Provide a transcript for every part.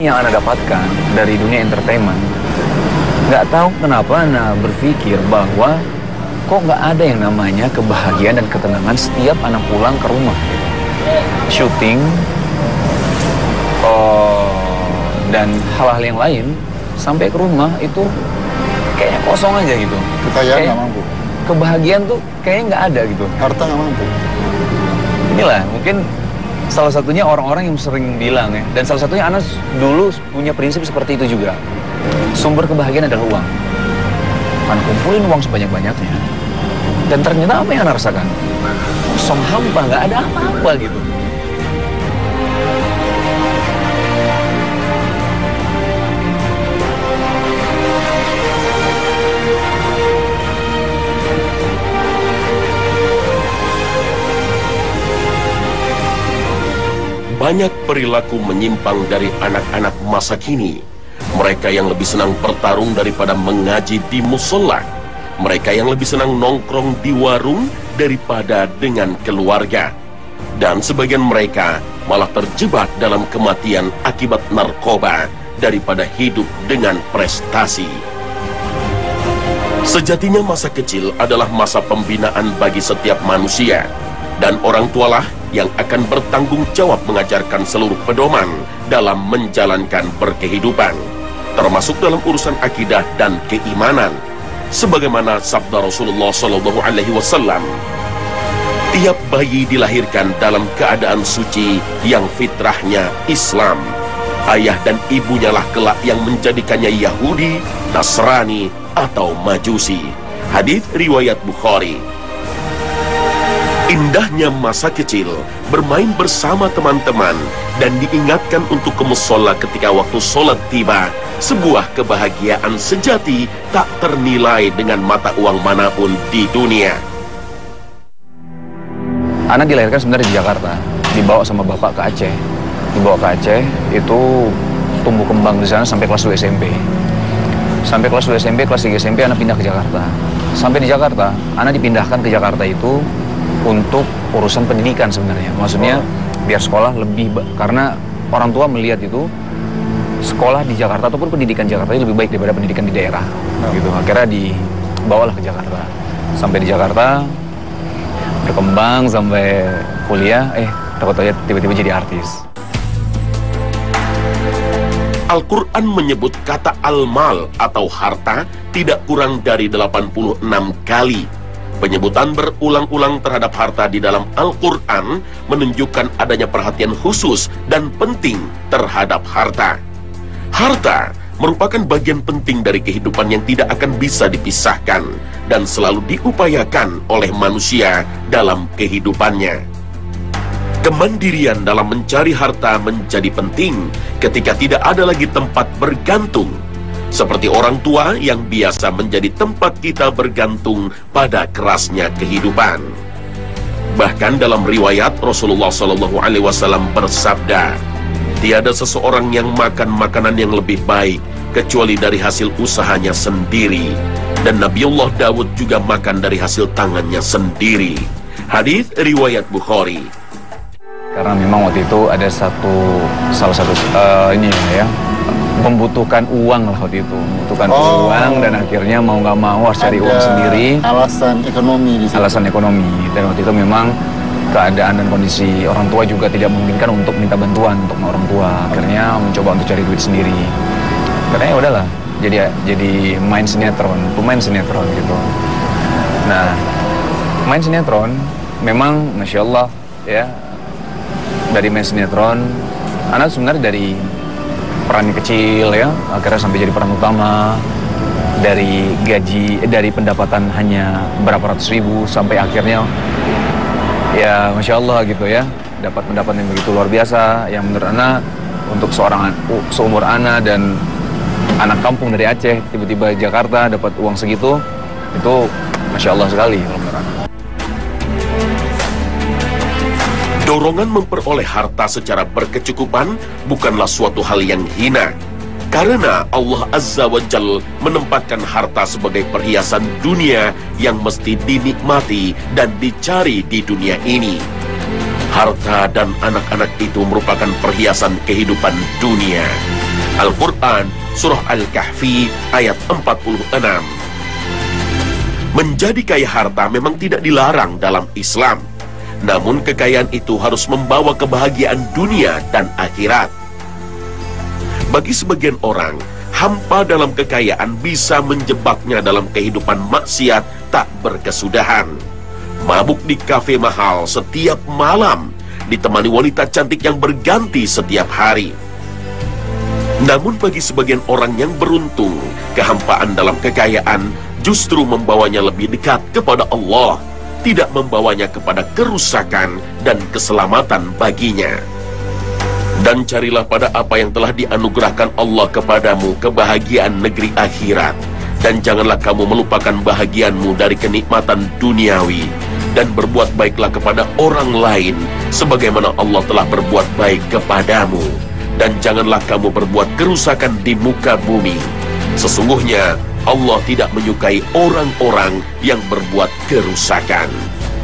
Yang Ana dapatkan dari dunia entertainment, nggak tahu kenapa Ana berpikir bahwa kok nggak ada yang namanya kebahagiaan dan ketenangan setiap Ana pulang ke rumah. Syuting, dan hal-hal yang lain, sampai ke rumah itu kayaknya kosong aja gitu. Kekayaan nggak mampu. Kebahagiaan tuh kayaknya nggak ada gitu. Harta nggak mampu. Inilah mungkin salah satunya orang-orang yang sering bilang ya, dan salah satunya Ana dulu punya prinsip seperti itu juga. Sumber kebahagiaan adalah uang. Ana kumpulin uang sebanyak-banyaknya, dan ternyata apa yang Ana rasakan? Kosong, hampa, nggak ada apa-apa gitu. Banyak perilaku menyimpang dari anak-anak masa kini. Mereka yang lebih senang bertarung daripada mengaji di musola. Mereka yang lebih senang nongkrong di warung daripada dengan keluarga. Dan sebagian mereka malah terjebak dalam kematian akibat narkoba daripada hidup dengan prestasi. Sejatinya masa kecil adalah masa pembinaan bagi setiap manusia. Dan orang tualah yang akan bertanggung jawab mengajarkan seluruh pedoman dalam menjalankan berkehidupan, termasuk dalam urusan akidah dan keimanan. Sebagaimana sabda Rasulullah SAW, tiap bayi dilahirkan dalam keadaan suci yang fitrahnya Islam. Ayah dan ibunya lah kelak yang menjadikannya Yahudi, Nasrani, atau Majusi. Hadits riwayat Bukhari. Indahnya masa kecil, bermain bersama teman-teman, dan diingatkan untuk ke musola ketika waktu sholat tiba. Sebuah kebahagiaan sejati tak ternilai dengan mata uang manapun di dunia. Ana dilahirkan sebenarnya di Jakarta, dibawa sama bapak ke Aceh. Dibawa ke Aceh, itu tumbuh kembang di sana sampai kelas 2 SMP. Sampai kelas 2 SMP, kelas 3 SMP, Ana pindah ke Jakarta. Sampai di Jakarta, Ana dipindahkan ke Jakarta itu untuk urusan pendidikan sebenarnya. Maksudnya biar sekolah lebih, karena orang tua melihat itu sekolah di Jakarta ataupun pendidikan Jakarta lebih baik daripada pendidikan di daerah. Gitu. Akhirnya dibawalah ke Jakarta. Sampai di Jakarta berkembang sampai kuliah, takut-takut tiba-tiba jadi artis. Al-Quran menyebut kata al-mal atau harta tidak kurang dari 86 kali. Penyebutan berulang-ulang terhadap harta di dalam Al-Quran menunjukkan adanya perhatian khusus dan penting terhadap harta. Harta merupakan bagian penting dari kehidupan yang tidak akan bisa dipisahkan dan selalu diupayakan oleh manusia dalam kehidupannya. Kemandirian dalam mencari harta menjadi penting ketika tidak ada lagi tempat bergantung. Seperti orang tua yang biasa menjadi tempat kita bergantung pada kerasnya kehidupan. Bahkan dalam riwayat Rasulullah SAW bersabda, tiada seseorang yang makan makanan yang lebih baik kecuali dari hasil usahanya sendiri. Dan Nabiullah Daud juga makan dari hasil tangannya sendiri. Hadits riwayat Bukhari. Karena memang waktu itu ada salah satu membutuhkan uang lah waktu itu, membutuhkan uang, dan akhirnya mau nggak mau harus cari uang sendiri. Alasan ekonomi di situ. Alasan ekonomi, dan waktu itu memang keadaan dan kondisi orang tua juga tidak memungkinkan untuk minta bantuan untuk orang tua. Akhirnya mencoba untuk cari duit sendiri. Karena ya udahlah, jadi main sinetron, pemain sinetron gitu. Nah, main sinetron memang masya Allah ya. Dari main sinetron, anak sebenarnya dari peran kecil ya, akhirnya sampai jadi peran utama. Dari gaji, dari pendapatan hanya berapa ratus ribu, sampai akhirnya ya masya Allah gitu ya, dapat pendapatan yang begitu luar biasa. Yang menurut Ana, untuk seumur Ana dan anak kampung dari Aceh, tiba-tiba Jakarta dapat uang segitu, itu masya Allah sekali kalau menurut Ana. Dorongan memperoleh harta secara berkecukupan bukanlah suatu hal yang hina. Karena Allah Azza wa Jal menempatkan harta sebagai perhiasan dunia yang mesti dinikmati dan dicari di dunia ini. Harta dan anak-anak itu merupakan perhiasan kehidupan dunia. Al-Quran, Surah Al-Kahfi, ayat 46. Menjadi kaya harta memang tidak dilarang dalam Islam. Namun kekayaan itu harus membawa kebahagiaan dunia dan akhirat. Bagi sebagian orang, hampa dalam kekayaan bisa menjebaknya dalam kehidupan maksiat tak berkesudahan. Mabuk di kafe mahal setiap malam, ditemani wanita cantik yang berganti setiap hari. Namun bagi sebagian orang yang beruntung, kehampaan dalam kekayaan justru membawanya lebih dekat kepada Allah, tidak membawanya kepada kerusakan dan keselamatan baginya. Dan carilah pada apa yang telah dianugerahkan Allah kepadamu kebahagiaan negeri akhirat, dan janganlah kamu melupakan bahagianmu dari kenikmatan duniawi, dan berbuat baiklah kepada orang lain sebagaimana Allah telah berbuat baik kepadamu. Dan janganlah kamu berbuat kerusakan di muka bumi. Sesungguhnya Allah tidak menyukai orang-orang yang berbuat kerusakan.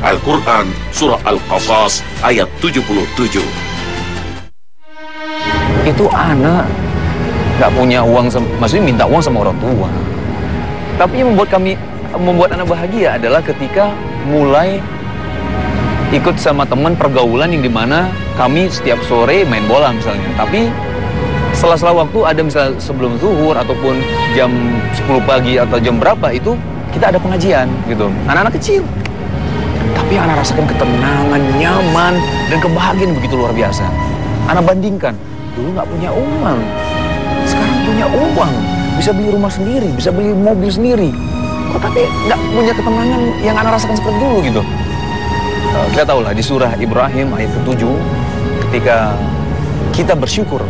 Al-Quran, Surah Al-Qasas, ayat 77. Itu anak nggak punya uang, maksudnya minta uang sama orang tua. Tapi yang membuat anak bahagia adalah ketika mulai ikut sama teman pergaulan yang dimana kami setiap sore main bola misalnya. Tapi sela-sela waktu ada misalnya sebelum zuhur ataupun jam 10 pagi atau jam berapa itu kita ada pengajian gitu. Anak-anak kecil. Tapi anak rasakan ketenangan, nyaman, dan kebahagiaan begitu luar biasa. Anak bandingkan, dulu nggak punya uang, sekarang punya uang, bisa beli rumah sendiri, bisa beli mobil sendiri. Kok tapi nggak punya ketenangan yang anak rasakan seperti dulu gitu. Kita tahu lah di surah Ibrahim ayat ke-7, ketika kita bersyukur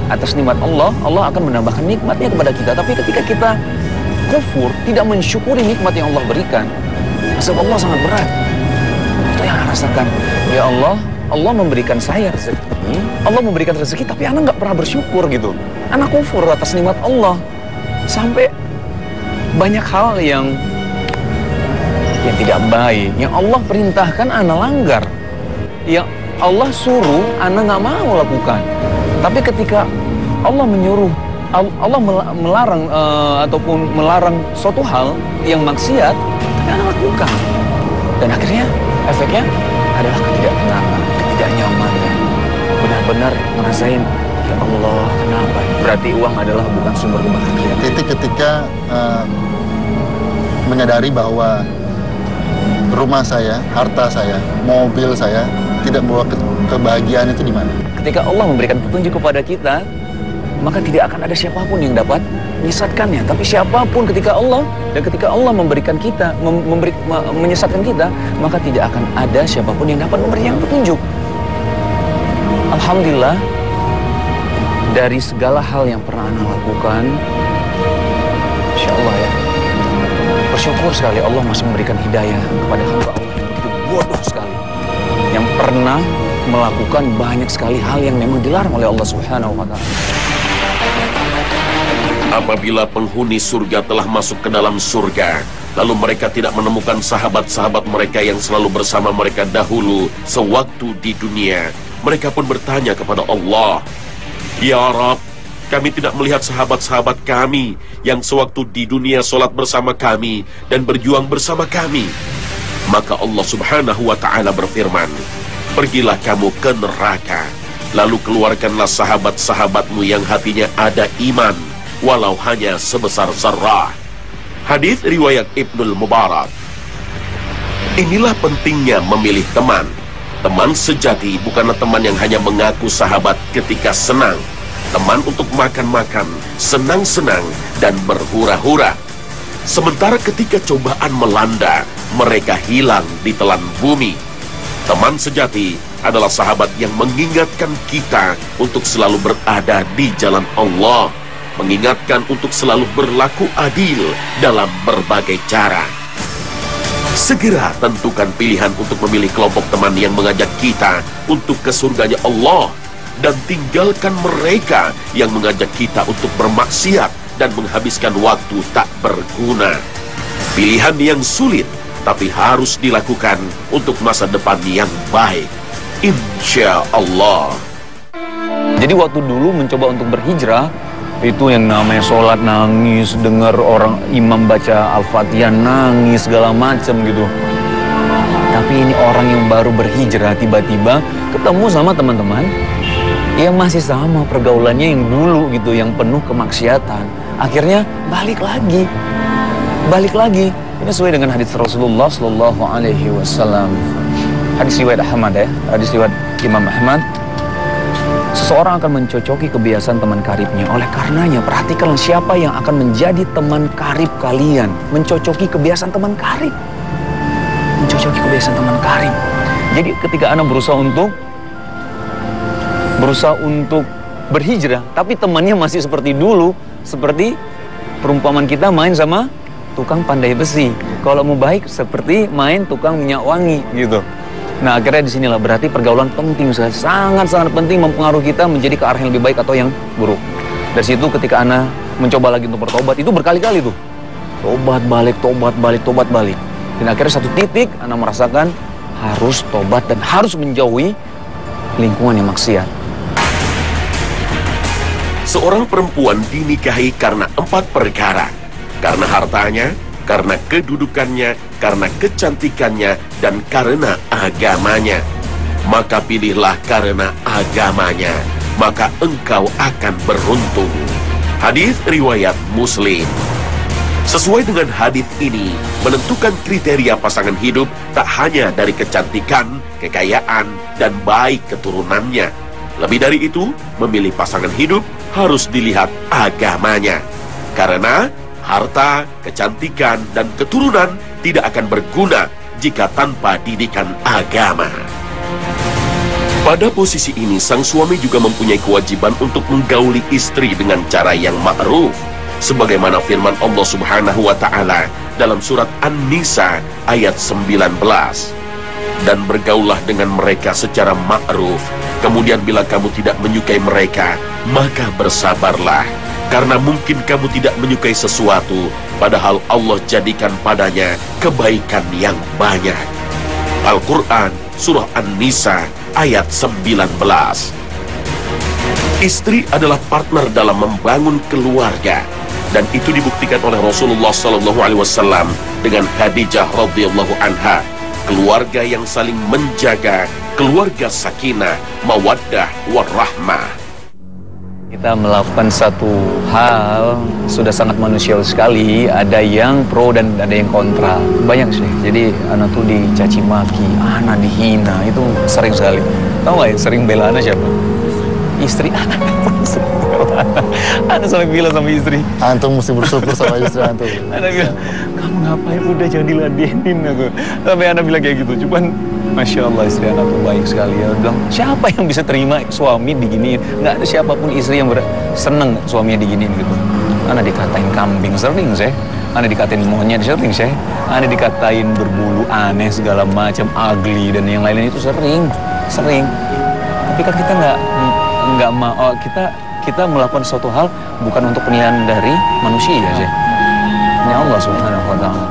atas nikmat Allah, Allah akan menambahkan nikmatnya kepada kita. Tapi ketika kita kufur, tidak mensyukuri nikmat yang Allah berikan, azab Allah sangat berat. Itu yang anak rasakan. Ya Allah, Allah memberikan saya rezeki, Allah memberikan rezeki, tapi anak nggak pernah bersyukur gitu. Anak kufur atas nikmat Allah, sampai banyak hal yang tidak baik, yang Allah perintahkan anak langgar, yang Allah suruh anak nggak mau lakukan. Tapi ketika Allah menyuruh, Allah melarang ataupun melarang suatu hal yang maksiat, tapi anak lakukan. Dan akhirnya efeknya adalah ketidaktenangan, ketidaknyamanan. Benar-benar ngerasain, ya Allah, kenapa? Berarti uang adalah bukan sumber kebahagiaan. Titik ketika menyadari bahwa rumah saya, harta saya, mobil saya tidak membawa kebahagiaan itu di mana? Ketika Allah memberikan petunjuk kepada kita, maka tidak akan ada siapapun yang dapat menyesatkannya. Tapi siapapun ketika Allah memberikan kita, menyesatkan kita, maka tidak akan ada siapapun yang dapat memberikan petunjuk. Alhamdulillah, dari segala hal yang pernah Ana lakukan, insya Allah ya, bersyukur sekali Allah masih memberikan hidayah kepada hamba Allah yang begitu bodoh sekali, yang pernah melakukan banyak sekali hal yang memang dilarang oleh Allah Subhanahu wa Ta'ala. Apabila penghuni surga telah masuk ke dalam surga, lalu mereka tidak menemukan sahabat-sahabat mereka yang selalu bersama mereka dahulu sewaktu di dunia, mereka pun bertanya kepada Allah, "Ya Rabb, kami tidak melihat sahabat-sahabat kami yang sewaktu di dunia sholat bersama kami dan berjuang bersama kami." Maka Allah Subhanahu wa Ta'ala berfirman, "Pergilah kamu ke neraka, lalu keluarkanlah sahabat-sahabatmu yang hatinya ada iman, walau hanya sebesar zarrah." Hadis riwayat Ibnul Mubarak. Inilah pentingnya memilih teman. Teman sejati bukanlah teman yang hanya mengaku sahabat ketika senang, teman untuk makan-makan, senang-senang, dan berhura-hura. Sementara ketika cobaan melanda, mereka hilang di telan bumi. Teman sejati adalah sahabat yang mengingatkan kita untuk selalu berada di jalan Allah, mengingatkan untuk selalu berlaku adil dalam berbagai cara. Segera tentukan pilihan untuk memilih kelompok teman yang mengajak kita untuk ke surganya Allah, dan tinggalkan mereka yang mengajak kita untuk bermaksiat dan menghabiskan waktu tak berguna. Pilihan yang sulit, tapi harus dilakukan untuk masa depan yang baik, insya Allah. Jadi waktu dulu mencoba untuk berhijrah, Itu yang namanya sholat nangis, dengar orang imam baca Al-Fatihah nangis, segala macem gitu. Tapi ini orang yang baru berhijrah tiba-tiba ketemu sama teman-teman yang masih sama pergaulannya yang dulu gitu, yang penuh kemaksiatan. Akhirnya balik lagi. Ini sesuai dengan hadis Rasulullah Sallallahu Alaihi Wasallam. Hadis riwayat Ahmad ya, hadis riwayat Imam Ahmad. Seseorang akan mencocoki kebiasaan teman karibnya. Oleh karenanya, perhatikanlah siapa yang akan menjadi teman karib kalian. Mencocoki kebiasaan teman karib. Jadi ketika Anda berusaha untuk berhijrah, tapi temannya masih seperti dulu, seperti perumpamaan kita main sama tukang pandai besi. Kalau mau baik, seperti main tukang minyak wangi gitu. Nah, akhirnya disinilah berarti pergaulan penting sekali, sangat-sangat penting mempengaruhi kita menjadi ke arah yang lebih baik atau yang buruk. Dari situ ketika Anda mencoba lagi untuk bertobat, itu berkali-kali tuh. Tobat balik. Dan akhirnya satu titik Anda merasakan harus tobat dan harus menjauhi lingkungan yang maksiat. Seorang perempuan dinikahi karena 4 perkara. Karena hartanya, karena kedudukannya, karena kecantikannya, dan karena agamanya. Maka pilihlah karena agamanya, maka engkau akan beruntung. Hadis riwayat Muslim. Sesuai dengan hadis ini, menentukan kriteria pasangan hidup tak hanya dari kecantikan, kekayaan, dan baik keturunannya. Lebih dari itu, memilih pasangan hidup harus dilihat agamanya. Karena harta, kecantikan, dan keturunan tidak akan berguna jika tanpa didikan agama. Pada posisi ini, sang suami juga mempunyai kewajiban untuk menggauli istri dengan cara yang ma'ruf. Sebagaimana firman Allah Subhanahu wa Ta'ala dalam surat An-Nisa ayat 19. Dan bergaullah dengan mereka secara ma'ruf. Kemudian bila kamu tidak menyukai mereka, maka bersabarlah. Karena mungkin kamu tidak menyukai sesuatu, padahal Allah jadikan padanya kebaikan yang banyak. Al-Quran, Surah An-Nisa, ayat 19. Istri adalah partner dalam membangun keluarga. Dan itu dibuktikan oleh Rasulullah SAW dengan Khadijah radhiyallahu anha. Keluarga yang saling menjaga, keluarga sakinah, mawaddah, warahmah. Kita melakukan satu hal sudah sangat manusiawi sekali. Ada yang pro dan ada yang kontra. Banyak sih. Jadi anak tuh dicaci maki, anak dihina, itu sering sekali. Tahu nggak ya, sering bela anak siapa? Istri anak. Anak sampai bilang sama istri, Antum mesti bersyukur sama istri antum. anak bilang, kamu ngapain, udah jangan diladenin aku. Sampai anak bilang kayak gitu. Cuman Masya Allah, istri anak tuh baik sekali ya. Bilang, siapa yang bisa terima suami diginiin? Nggak ada siapapun istri yang seneng suaminya diginiin gitu. Anak dikatain kambing sering saya. Anak dikatain monyet sering saya. Anak dikatain berbulu aneh segala macam, ugly dan yang lain-lain itu sering. Tapi kan kita nggak mau, kita melakukan suatu hal bukan untuk penilaian dari manusia sih. Ini Allah Subhanahu wa Ta'ala.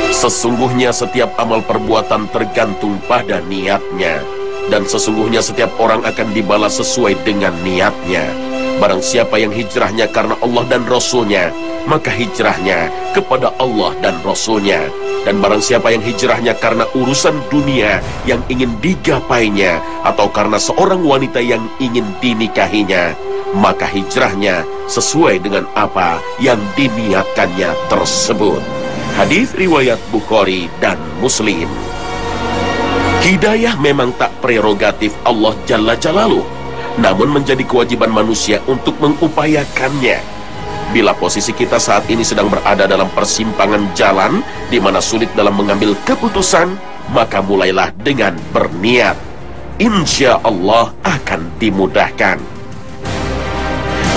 Sesungguhnya setiap amal perbuatan tergantung pada niatnya. Dan sesungguhnya setiap orang akan dibalas sesuai dengan niatnya. Barang siapa yang hijrahnya karena Allah dan Rasulnya, maka hijrahnya kepada Allah dan Rasulnya. Dan barang siapa yang hijrahnya karena urusan dunia yang ingin digapainya, atau karena seorang wanita yang ingin dinikahinya, maka hijrahnya sesuai dengan apa yang diniatkannya tersebut. Hadis riwayat Bukhari dan Muslim. Hidayah memang tak prerogatif Allah Jalla Jalaluh, namun menjadi kewajiban manusia untuk mengupayakannya. Bila posisi kita saat ini sedang berada dalam persimpangan jalan di mana sulit dalam mengambil keputusan, maka mulailah dengan berniat. Insya Allah akan dimudahkan.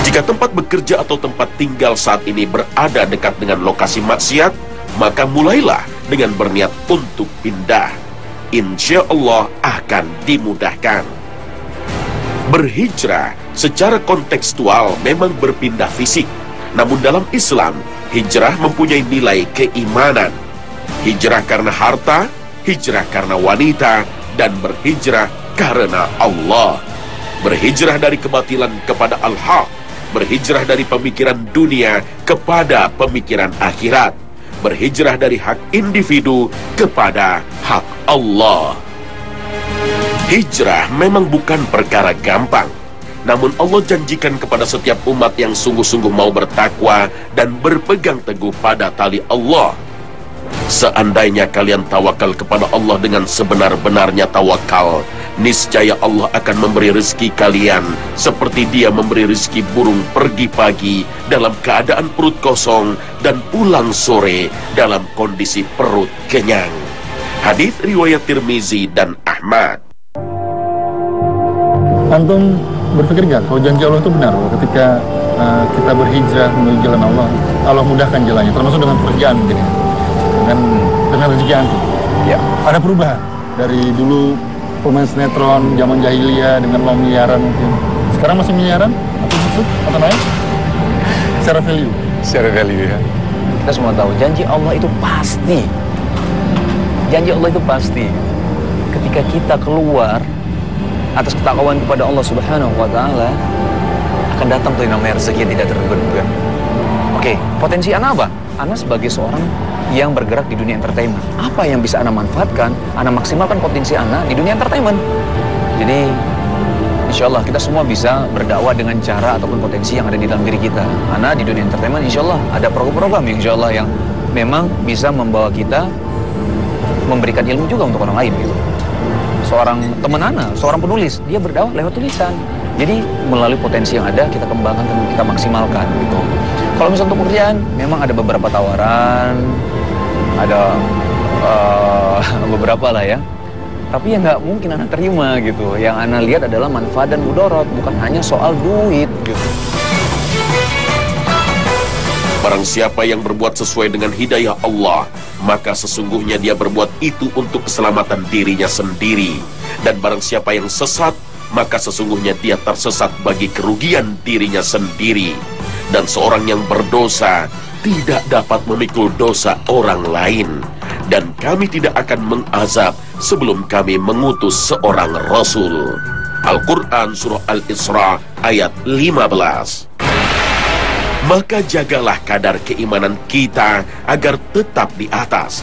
Jika tempat bekerja atau tempat tinggal saat ini berada dekat dengan lokasi maksiat, maka mulailah dengan berniat untuk pindah. Insya Allah akan dimudahkan. Berhijrah secara kontekstual memang berpindah fisik. Namun dalam Islam, hijrah mempunyai nilai keimanan. Hijrah karena harta, hijrah karena wanita, dan berhijrah karena Allah. Berhijrah dari kebatilan kepada al-haq, berhijrah dari pemikiran dunia kepada pemikiran akhirat, berhijrah dari hak individu kepada hak Allah. Hijrah memang bukan perkara gampang, namun Allah janjikan kepada setiap umat yang sungguh-sungguh mau bertakwa dan berpegang teguh pada tali Allah. Seandainya kalian tawakal kepada Allah dengan sebenar-benarnya tawakal, niscaya Allah akan memberi rezeki kalian seperti Dia memberi rezeki burung pergi pagi dalam keadaan perut kosong dan pulang sore dalam kondisi perut kenyang. Hadis riwayat Tirmizi dan Ahmad. Antum berpikir nggak kalau janji Allah itu benar? Ketika kita berhijrah menuju jalan Allah, Allah mudahkan jalannya, termasuk dengan pekerjaan mungkin ya, dengan rezeki antum. Ya. Ada perubahan dari dulu pemain sinetron zaman jahiliyah dengan mau miliaran mungkin. Sekarang masih miliaran atau susut atau naik? Secara value. Secara value ya. Kita semua tahu janji Allah itu pasti. Janji Allah itu pasti. Ketika kita keluar atas ketakwaan kepada Allah Subhanahu wa Ta'ala, akan datang tuh yang namanya rezeki yang tidak terduga. Oke, potensi Ana apa? Ana sebagai seorang yang bergerak di dunia entertainment, apa yang bisa Ana manfaatkan, Ana maksimalkan potensi Ana di dunia entertainment. Jadi insya Allah kita semua bisa berdakwah dengan cara ataupun potensi yang ada di dalam diri kita. Ana di dunia entertainment insya Allah ada program-program insya Allah yang memang bisa membawa kita memberikan ilmu juga untuk orang lain gitu. Seorang teman Ana, seorang penulis, dia berdakwah lewat tulisan. Jadi melalui potensi yang ada kita kembangkan dan kita maksimalkan gitu. Kalau misalnya untuk pekerjaan, memang ada beberapa tawaran, ada beberapa lah ya. Tapi yang nggak mungkin Ana terima gitu. Yang Ana lihat adalah manfaat dan mudorot, bukan hanya soal duit gitu. Barang siapa yang berbuat sesuai dengan hidayah Allah, maka sesungguhnya dia berbuat itu untuk keselamatan dirinya sendiri. Dan barang siapa yang sesat, maka sesungguhnya dia tersesat bagi kerugian dirinya sendiri. Dan seorang yang berdosa tidak dapat memikul dosa orang lain. Dan kami tidak akan mengazab sebelum kami mengutus seorang Rasul. Al-Quran Surah Al-Isra ayat 15. Maka jagalah kadar keimanan kita agar tetap di atas.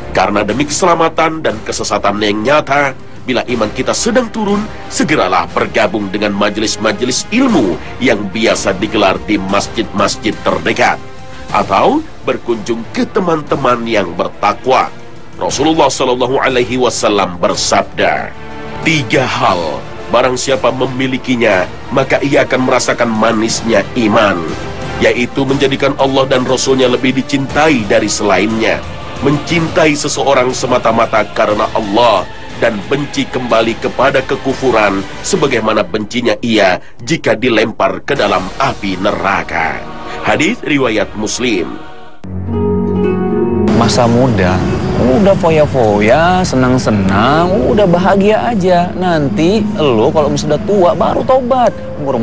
Karena demi keselamatan dan kesesatan yang nyata, bila iman kita sedang turun, segeralah bergabung dengan majelis-majelis ilmu yang biasa digelar di masjid-masjid terdekat, atau berkunjung ke teman-teman yang bertakwa. Rasulullah Shallallahu Alaihi Wasallam bersabda, 3 hal, barang siapa memilikinya, maka ia akan merasakan manisnya iman, yaitu menjadikan Allah dan Rasulnya lebih dicintai dari selainnya, mencintai seseorang semata-mata karena Allah, dan benci kembali kepada kekufuran sebagaimana bencinya ia jika dilempar ke dalam api neraka. Hadis riwayat Muslim. Masa muda, udah foya-foya, senang-senang, udah bahagia aja. Nanti lo kalau misalnya tua baru tobat. Umur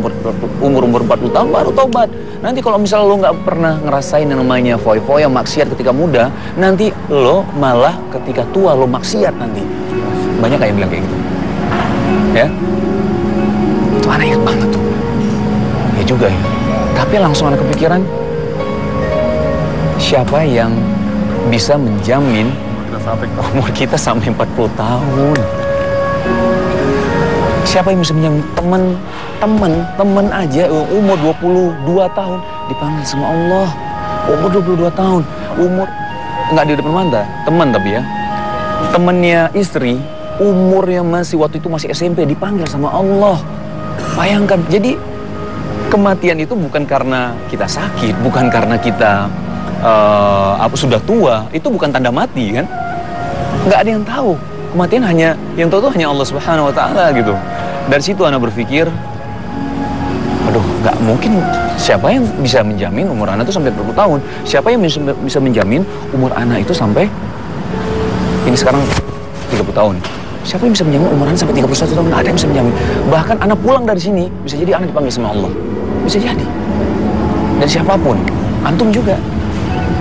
40 tahun baru tobat. Nanti kalau misalnya lo nggak pernah ngerasain yang namanya foya-foya maksiat ketika muda, nanti lo malah ketika tua lo maksiat nanti. Banyak kayak bilang kayak gitu. Ya. Itu anak ingat banget tuh. Ya juga ya. Tapi langsung anak kepikiran, siapa yang bisa menjamin umur kita sampai 40 tahun? Siapa yang bisa menjamin? Temen aja umur 22 tahun dipanggil sama Allah. Umur 22 tahun, umur nggak di depan mata, teman tapi ya. Temennya istri, umurnya waktu itu masih SMP, dipanggil sama Allah. Bayangkan, jadi kematian itu bukan karena kita sakit, bukan karena kita sudah tua, itu bukan tanda mati kan? Nggak ada yang tahu. Kematian yang tahu tuh hanya Allah Subhanahu Wa Taala gitu. Dari situ Ana berpikir, aduh, nggak mungkin. Siapa yang bisa menjamin umur Ana itu sampai 40 tahun? Siapa yang bisa menjamin umur Ana itu sampai ini sekarang 30 tahun? Siapa yang bisa menjamin umur Ana sampai 31 tahun? Nggak ada yang bisa menjamin. Bahkan Ana pulang dari sini, bisa jadi Ana dipanggil sama Allah. Bisa jadi. Dan siapapun, antum juga.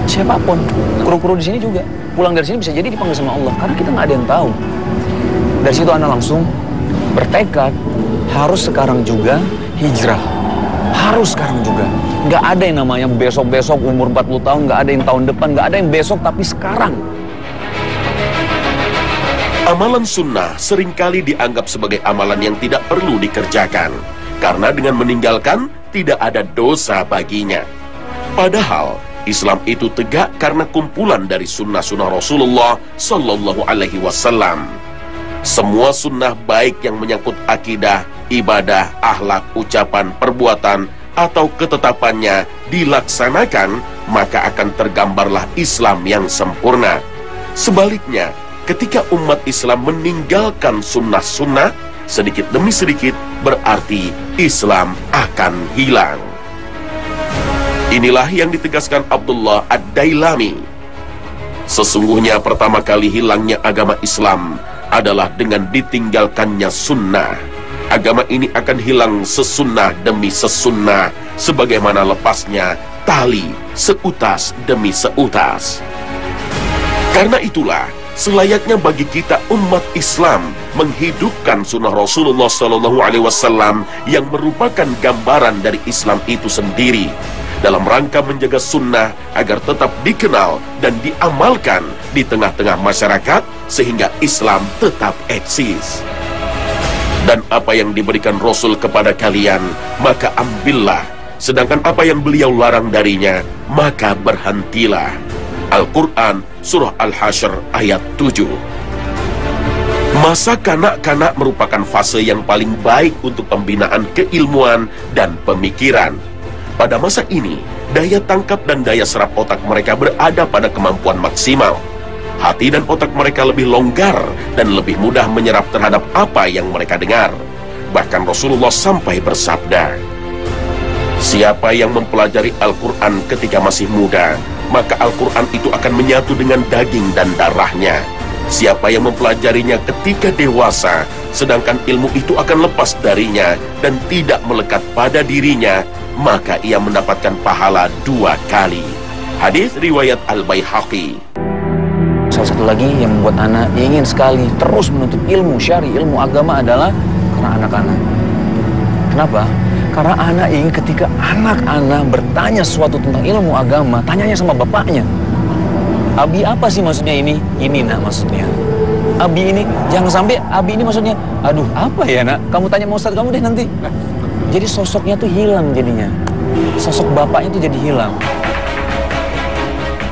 Siapapun, kru-kru di sini juga pulang dari sini bisa jadi dipanggil sama Allah, karena kita nggak ada yang tahu. Dari situ Ana langsung bertekad harus sekarang juga hijrah. Harus sekarang juga. Nggak ada yang namanya besok-besok umur 40 tahun, nggak ada yang tahun depan, nggak ada yang besok tapi sekarang. Amalan sunnah seringkali dianggap sebagai amalan yang tidak perlu dikerjakan, karena dengan meninggalkan tidak ada dosa baginya. Padahal Islam itu tegak karena kumpulan dari sunnah-sunnah Rasulullah Sallallahu Alaihi Wasallam. Semua sunnah baik yang menyangkut akidah, ibadah, akhlak, ucapan, perbuatan, atau ketetapannya dilaksanakan, maka akan tergambarlah Islam yang sempurna. Sebaliknya, ketika umat Islam meninggalkan sunnah-sunnah, sedikit demi sedikit berarti Islam akan hilang. Inilah yang ditegaskan Abdullah Ad-Dailami. Sesungguhnya pertama kali hilangnya agama Islam adalah dengan ditinggalkannya sunnah. Agama ini akan hilang sesunnah demi sesunnah, sebagaimana lepasnya tali seutas demi seutas. Karena itulah, selayaknya bagi kita umat Islam menghidupkan sunnah Rasulullah SAW yang merupakan gambaran dari Islam itu sendiri, dalam rangka menjaga sunnah agar tetap dikenal dan diamalkan di tengah-tengah masyarakat, sehingga Islam tetap eksis. Dan apa yang diberikan Rasul kepada kalian, maka ambillah, sedangkan apa yang beliau larang darinya, maka berhentilah. Al-Quran Surah Al-Hasyr ayat 7. Masa kanak-kanak merupakan fase yang paling baik untuk pembinaan keilmuan dan pemikiran. Pada masa ini, daya tangkap dan daya serap otak mereka berada pada kemampuan maksimal. Hati dan otak mereka lebih longgar dan lebih mudah menyerap terhadap apa yang mereka dengar. Bahkan Rasulullah sampai bersabda, siapa yang mempelajari Al-Quran ketika masih muda, maka Al-Quran itu akan menyatu dengan daging dan darahnya. Siapa yang mempelajarinya ketika dewasa, sedangkan ilmu itu akan lepas darinya dan tidak melekat pada dirinya, maka ia mendapatkan pahala 2 kali. Hadis riwayat Al-Baihaqi. Salah satu lagi yang membuat anak ingin sekali terus menuntut ilmu syar'i, ilmu agama adalah karena anak-anak. Kenapa? Karena anak ingin ketika anak-anak bertanya sesuatu tentang ilmu agama, tanyanya sama bapaknya. Abi apa sih maksudnya ini? Ini nak maksudnya. Abi ini, jangan sampai Abi ini maksudnya, aduh apa ya nak? Kamu tanya sama Ustaz kamu deh nanti. Jadi sosoknya tuh hilang jadinya. Sosok bapaknya tuh jadi hilang.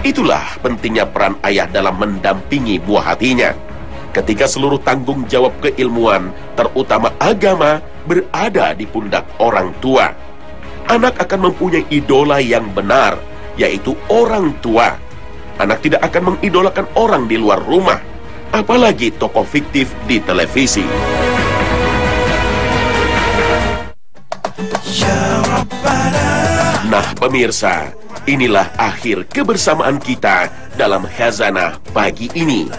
Itulah pentingnya peran ayah dalam mendampingi buah hatinya. Ketika seluruh tanggung jawab keilmuan, terutama agama, berada di pundak orang tua, anak akan mempunyai idola yang benar, yaitu orang tua. Anak tidak akan mengidolakan orang di luar rumah, apalagi tokoh fiktif di televisi. Nah pemirsa, inilah akhir kebersamaan kita dalam Khazanah pagi ini.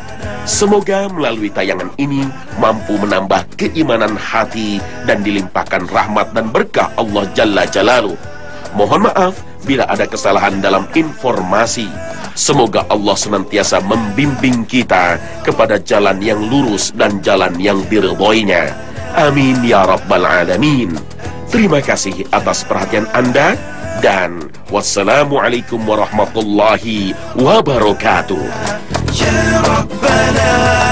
Semoga melalui tayangan ini mampu menambah keimanan hati dan dilimpahkan rahmat dan berkah Allah Jalla Jalaluh. Mohon maaf bila ada kesalahan dalam informasi. Semoga Allah senantiasa membimbing kita kepada jalan yang lurus dan jalan yang diridhoinya. Amin ya Rabbal Alamin. Terima kasih atas perhatian Anda. Dan wassalamualaikum warahmatullahi wabarakatuh. Ya Rabbana.